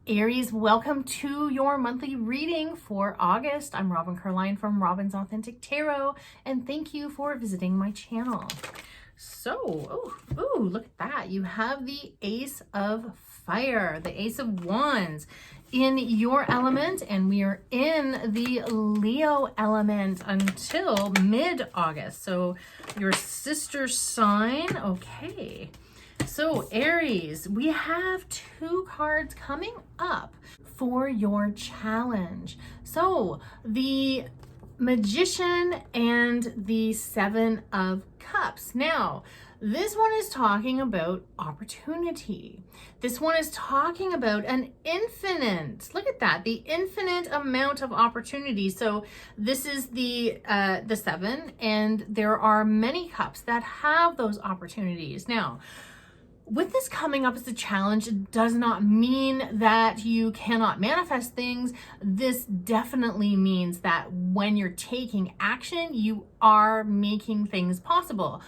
Aries, welcome to your monthly reading for August. I'm Robin Carline from Robin's Authentic Tarot, and thank you for visiting my channel. So, look at that. You have the Ace of Fire, the Ace of Wands in your element, and we are in the Leo element until mid-August. So your sister sign, okay. So Aries, we have two cards coming up for your challenge. So the Magician and the Seven of Cups. Now, this one is talking about opportunity. This one is talking about an infinite, look at that, the infinite amount of opportunity. So this is the seven, and there are many cups that have those opportunities. Now, with this coming up as a challenge, it does not mean that you cannot manifest things. This definitely means that when you're taking action, you are making things possible.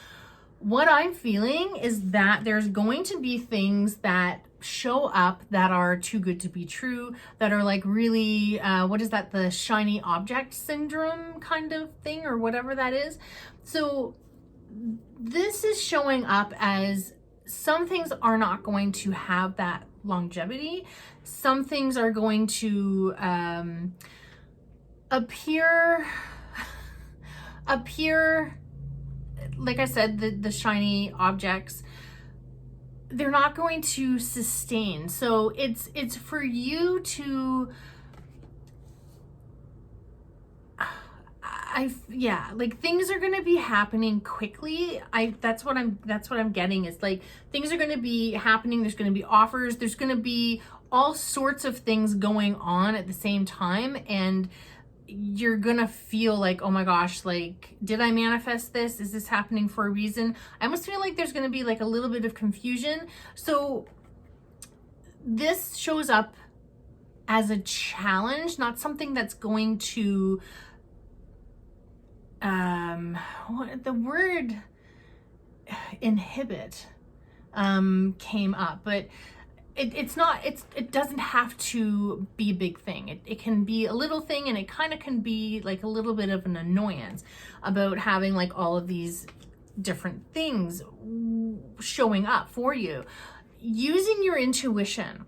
What I'm feeling is that there's going to be things that show up that are too good to be true, that are like really, what is that, the shiny object syndrome kind of thing, or whatever that is. So this is showing up as some things are not going to have that longevity. Some things are going to appear, like I said, the shiny objects, they're not going to sustain. So it's for you to, like things are going to be happening quickly. That's what I'm getting. Is like things are going to be happening. There's going to be offers. There's going to be all sorts of things going on at the same time. And you're going to feel like, oh my gosh, like, did I manifest this? Is this happening for a reason? I almost feel like there's going to be like a little bit of confusion. So this shows up as a challenge, not something that's going to, what the word inhibit came up, but it doesn't have to be a big thing. It can be a little thing, and it kind of can be like a little bit of an annoyance about having like all of these different things showing up for you. Using your intuition.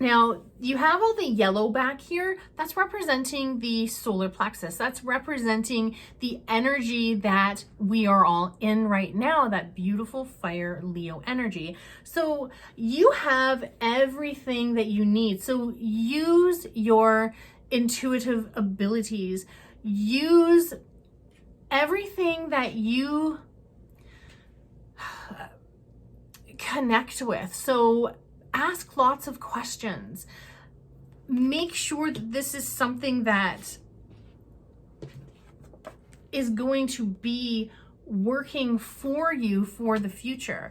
Now, you have all the yellow back here. That's representing the solar plexus. That's representing the energy that we are all in right now, that beautiful fire Leo energy. So you have everything that you need. So use your intuitive abilities. Use everything that you connect with. So ask lots of questions. Make sure that this is something that is going to be working for you for the future.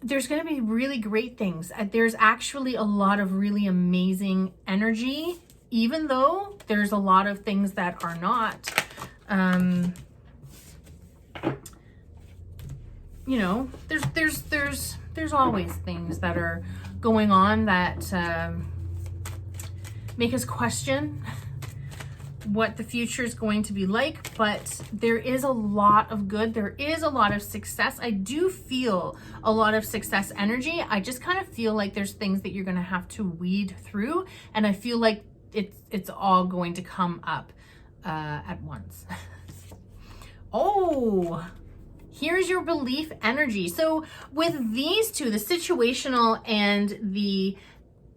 There's going to be really great things. There's actually a lot of really amazing energy, even though there's a lot of things that are not. You know, there's always things that are going on that make us question what the future is going to be like, but there is a lot of good. There is a lot of success. I do feel a lot of success energy. I just kind of feel like there's things that you're going to have to weed through, and I feel like it's all going to come up at once. Oh, here's your belief energy. So with these two, the situational and the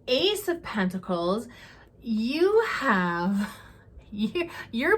Ace of Pentacles, you're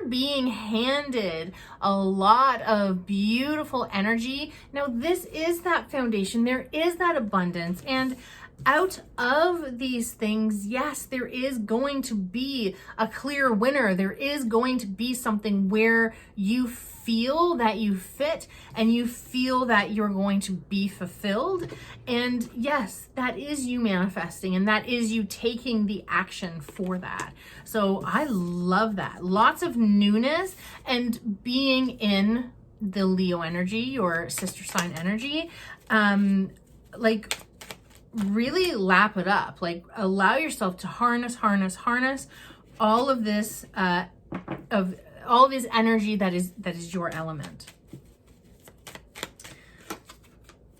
being handed a lot of beautiful energy. Now, this is that foundation. There is that abundance. And out of these things, yes, there is going to be a clear winner. There is going to be something where you feel that you fit and you feel that you're going to be fulfilled. And yes, that is you manifesting, and that is you taking the action for that. So I love that. Lots of newness and being in the Leo energy, your sister sign energy, like really lap it up. Like allow yourself to harness all of this, of all this energy that is your element.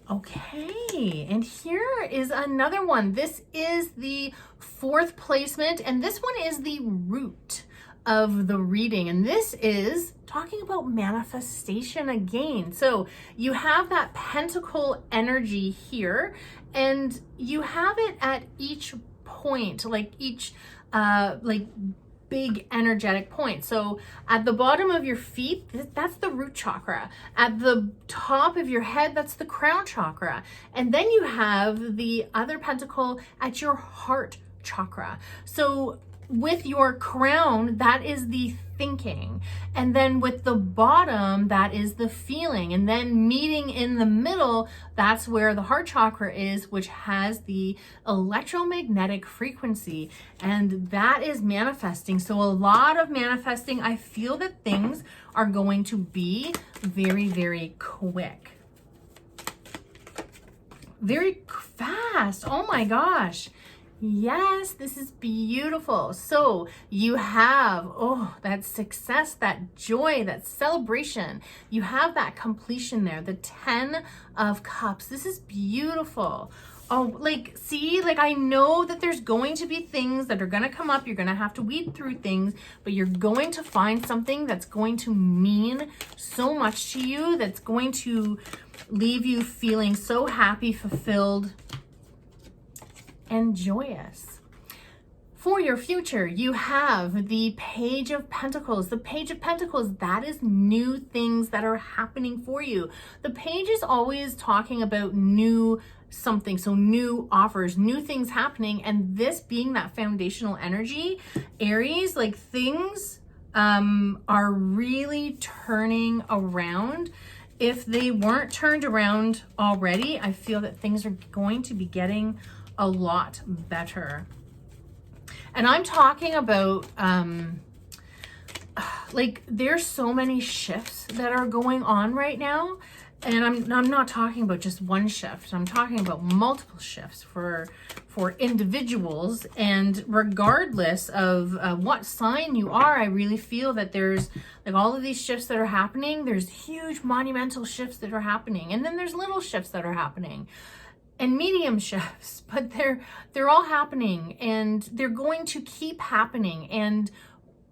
Okay, and here is another one. This is the 4th placement, and this one is the root of the reading, and this is talking about manifestation again. So you have that pentacle energy here, and you have it at each point, like each like big energetic point. So at the bottom of your feet, that's the root chakra. At the top of your head, that's the crown chakra. And then you have the other pentacle at your heart chakra. So with your crown, that is the thinking. And then with the bottom, that is the feeling. And then meeting in the middle, that's where the heart chakra is, which has the electromagnetic frequency. And that is manifesting. So a lot of manifesting. I feel that things are going to be very, very quick. Very fast. Oh my gosh. Yes, this is beautiful. So you have, that success, that joy, that celebration. You have that completion there, the 10 of Cups. This is beautiful. Oh, like, see, like I know that there's going to be things that are going to come up. You're going to have to weed through things, but you're going to find something that's going to mean so much to you, that's going to leave you feeling so happy, fulfilled, and joyous. For your future, you have the Page of Pentacles. The Page of Pentacles, that is new things that are happening for you. The Page is always talking about new something, so new offers, new things happening, and this being that foundational energy, Aries, like things are really turning around. If they weren't turned around already, I feel that things are going to be getting a lot better. And I'm talking about like there's so many shifts that are going on right now, and I'm not talking about just one shift. I'm talking about multiple shifts for individuals, and regardless of what sign you are, I really feel that there's like all of these shifts that are happening. There's huge monumental shifts that are happening, and then there's little shifts that are happening, and medium shifts, but they're all happening, and they're going to keep happening, and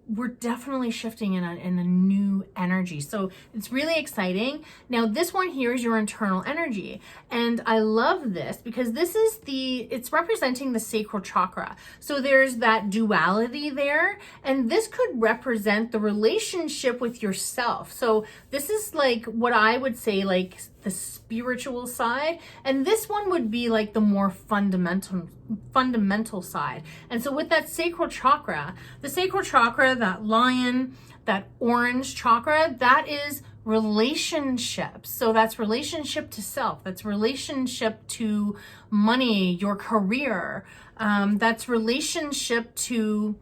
we're definitely shifting in a new energy. So it's really exciting. Now this one here is your internal energy, and I love this because this is it's representing the sacral chakra. So there's that duality there, and this could represent the relationship with yourself. So this is like what I would say, like the spiritual side, and this one would be like the more fundamental side. And so with that sacral chakra, the sacral chakra, that lion, that orange chakra, that is relationships. So that's relationship to self, that's relationship to money, your career, that's relationship to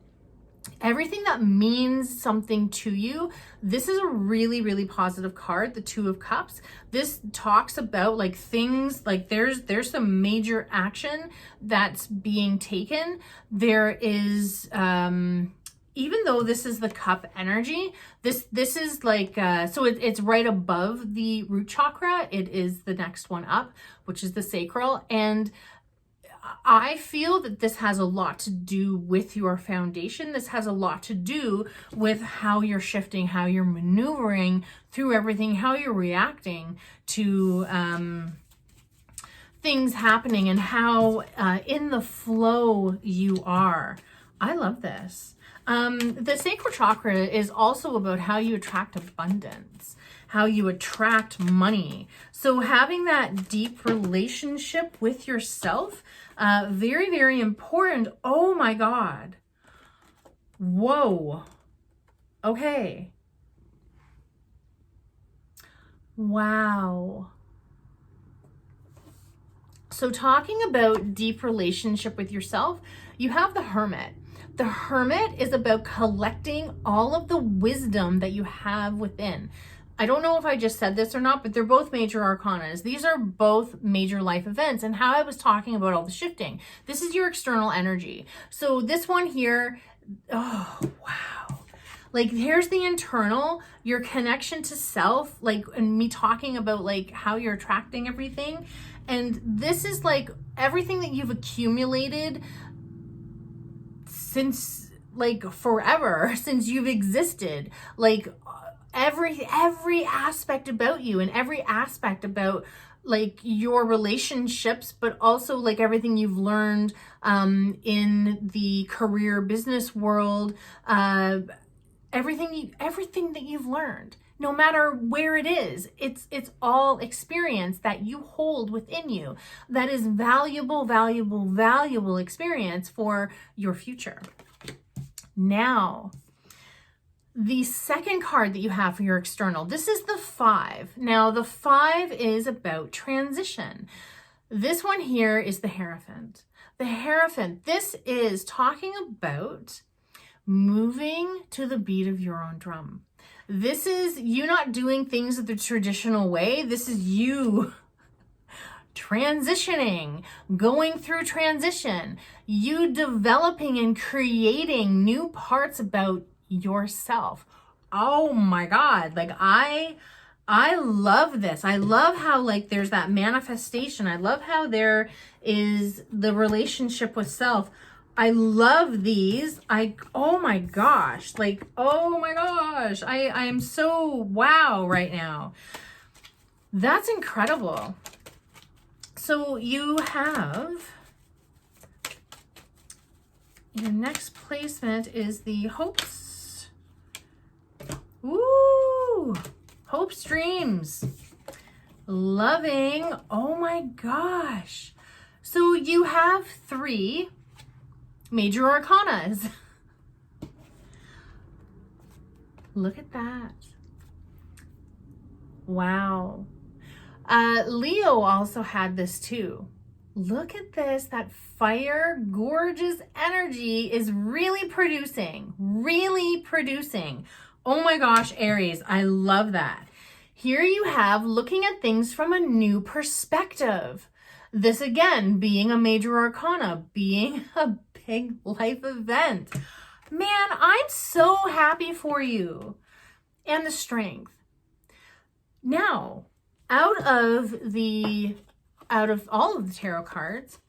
everything that means something to you. This is a really, really positive card, the 2 of Cups. This talks about like things, like there's some major action that's being taken. There is, even though this is the cup energy, this is like, so it's right above the root chakra. It is the next one up, which is the sacral. And I feel that this has a lot to do with your foundation. This has a lot to do with how you're shifting, how you're maneuvering through everything, how you're reacting to things happening, and how in the flow you are. I love this. The sacral chakra is also about how you attract abundance, how you attract money. So having that deep relationship with yourself, very, very important. Oh my God. Whoa. Okay. Wow. So talking about deep relationship with yourself, you have the Hermit. The Hermit is about collecting all of the wisdom that you have within. I don't know if I just said this or not, but they're both major arcanas. These are both major life events, and how I was talking about all the shifting. This is your external energy. So this one here, oh, wow. Like, here's the internal, your connection to self, like, and me talking about like how you're attracting everything. And this is like everything that you've accumulated since like forever, since you've existed, like every aspect about you and every aspect about like your relationships, but also like everything you've learned in the career business world, everything that you've learned, no matter where it is, it's all experience that you hold within you that is valuable experience for your future. Now, the second card that you have for your external, this is the 5. Now, the 5 is about transition. This one here is the Hierophant. The Hierophant, this is talking about moving to the beat of your own drum. This is you not doing things the traditional way. This is you transitioning, going through transition, you developing and creating new parts about yourself. Oh my God. Like I love this. I love how like there's that manifestation. I love how there is the relationship with self. I love these. Oh my gosh. Like, oh my gosh. I am so wow right now. That's incredible. So you have your next placement is the hopes. Ooh, hopes, dreams, loving. Oh my gosh. So you have 3 major arcanas. Look at that. Wow. Leo also had this too. Look at this. That fire, gorgeous energy is really producing. Oh my gosh, Aries, I love that. Here you have looking at things from a new perspective. This again, being a major arcana, being a big life event. Man, I'm so happy for you and the strength. Now, out of all of the tarot cards,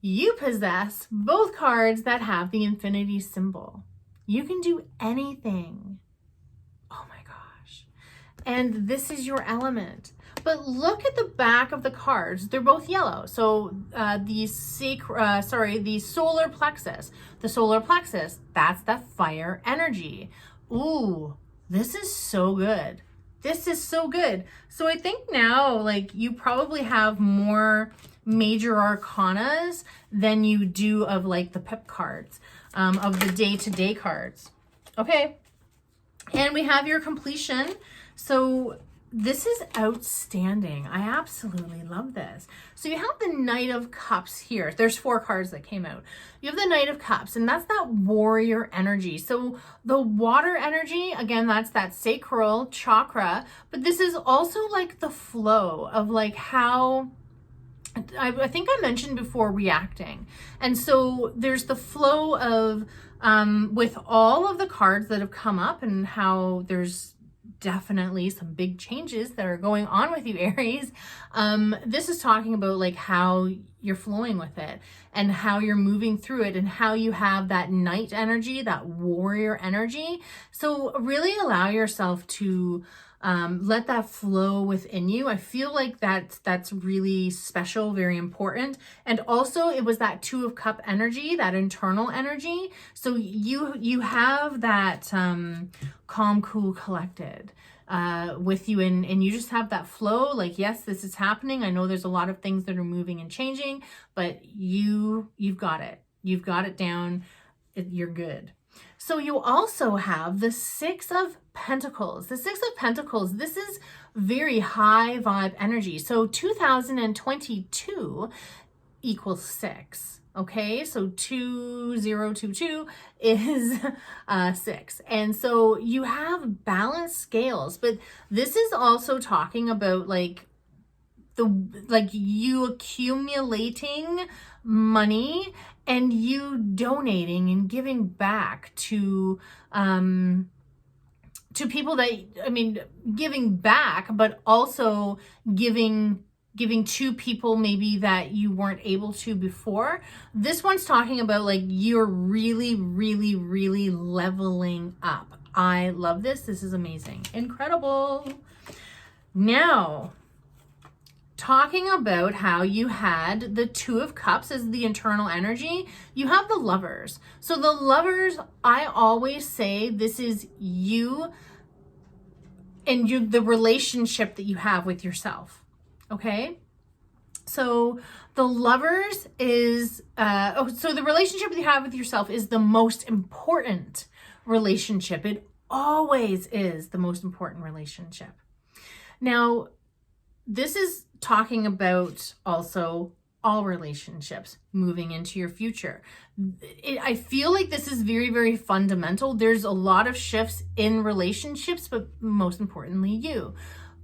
you possess both cards that have the infinity symbol. You can do anything. Oh my gosh. And this is your element. But look at the back of the cards. They're both yellow. So the solar plexus. The solar plexus, that's the fire energy. Ooh, this is so good. This is so good. So I think now, like, you probably have more major arcanas than you do of like the pip cards, of the day-to-day cards. Okay. And we have your completion. So this is outstanding. I absolutely love this. So you have the Knight of Cups here. There's 4 cards that came out. You have the Knight of Cups, and that's that warrior energy. So the water energy, again, that's that sacral chakra, but this is also like the flow of like how, I think I mentioned before, reacting. And so there's the flow of, with all of the cards that have come up and how there's definitely some big changes that are going on with you, Aries. This is talking about like how you're flowing with it and how you're moving through it and how you have that knight energy, that warrior energy. So really allow yourself to let that flow within you. I feel like that's really special, very important. And also it was that 2 of Cup energy, that internal energy. So you have that calm, cool, collected with you, and you just have that flow. Like, yes, this is happening. I know there's a lot of things that are moving and changing, but you've got it. You've got it down. You're good. So you also have the 6 of Pentacles. The 6 of Pentacles, this is very high vibe energy. So 2022 equals 6. Okay, so 2022 is 6. And so you have balanced scales, but this is also talking about like you accumulating money and you donating and giving back to people that, I mean, giving back, but also giving to people maybe that you weren't able to before. This one's talking about like you're really, really, really leveling up. I love this. This is amazing. Incredible. Now, talking about how you had the Two of Cups as the internal energy, you have the Lovers. So the Lovers, I always say this is you and the relationship that you have with yourself. Okay? So the Lovers is, so the relationship that you have with yourself is the most important relationship. It always is the most important relationship. Now, this is talking about also all relationships moving into your future. I feel like this is very, very fundamental. There's a lot of shifts in relationships, but most importantly, you.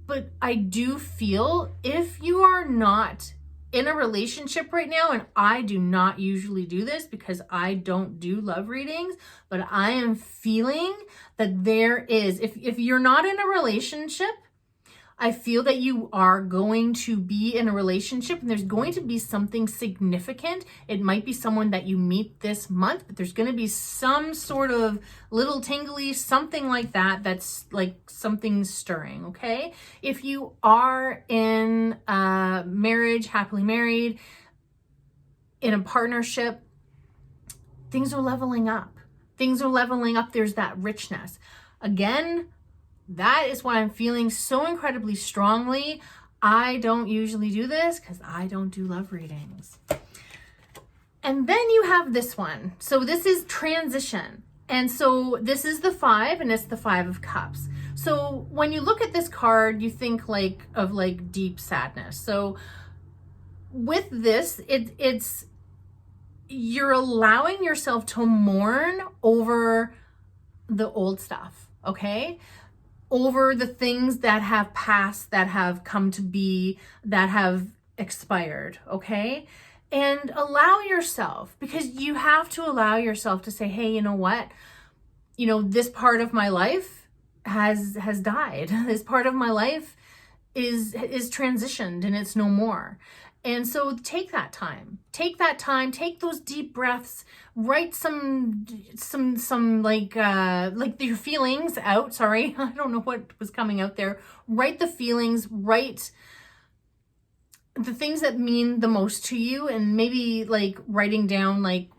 But I do feel if you are not in a relationship right now, and I do not usually do this because I don't do love readings, but I am feeling that there is, if you're not in a relationship, I feel that you are going to be in a relationship and there's going to be something significant. It might be someone that you meet this month, but there's going to be some sort of little tingly, something like that, that's like something stirring, okay? If you are in a marriage, happily married, in a partnership, things are leveling up. Things are leveling up. There's that richness. Again, that is what I'm feeling so incredibly strongly. I don't usually do this because I don't do love readings. And then you have this one. So this is transition. And so this is the 5 and it's the 5 of Cups. So when you look at this card, you think of deep sadness. So with this, it's you're allowing yourself to mourn over the old stuff, okay? Over the things that have passed, that have come to be, that have expired, okay? And allow yourself, because you have to allow yourself to say, hey, you know what? You know, this part of my life has died. This part of my life is transitioned and it's no more. And so take that time, take those deep breaths, write some like your feelings out. Sorry, I don't know what was coming out there. Write the feelings, write the things that mean the most to you, and maybe like writing down like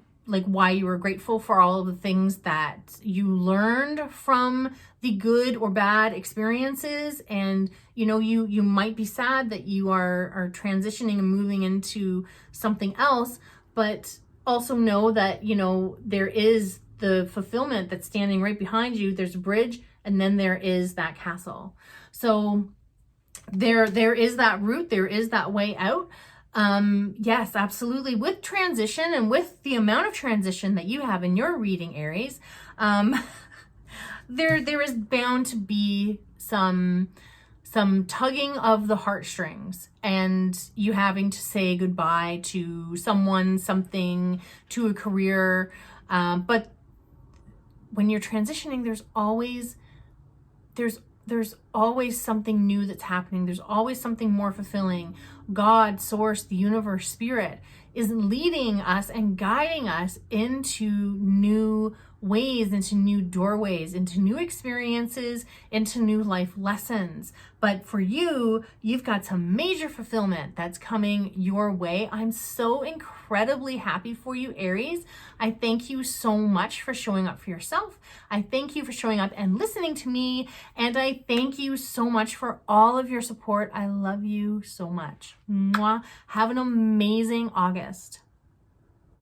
why you were grateful for all of the things that you learned from the good or bad experiences. And you know, you might be sad that you are transitioning and moving into something else, but also know that, you know, there is the fulfillment that's standing right behind you. There's a bridge, and then there is that castle. So there is that route, there is that way out. Yes, absolutely. With transition and with the amount of transition that you have in your reading, Aries, there is bound to be some tugging of the heartstrings, and you having to say goodbye to someone, something, to a career. But when you're transitioning, there's always something new that's happening. There's always something more fulfilling. God, source, the universe, spirit is leading us and guiding us into new ways, into new doorways, into new experiences, into new life lessons. But for you, you've got some major fulfillment that's coming your way. I'm so incredibly happy for you, Aries. I thank you so much for showing up for yourself. I thank you for showing up and listening to me. And I thank you so much for all of your support. I love you so much. Mwah. Have an amazing August.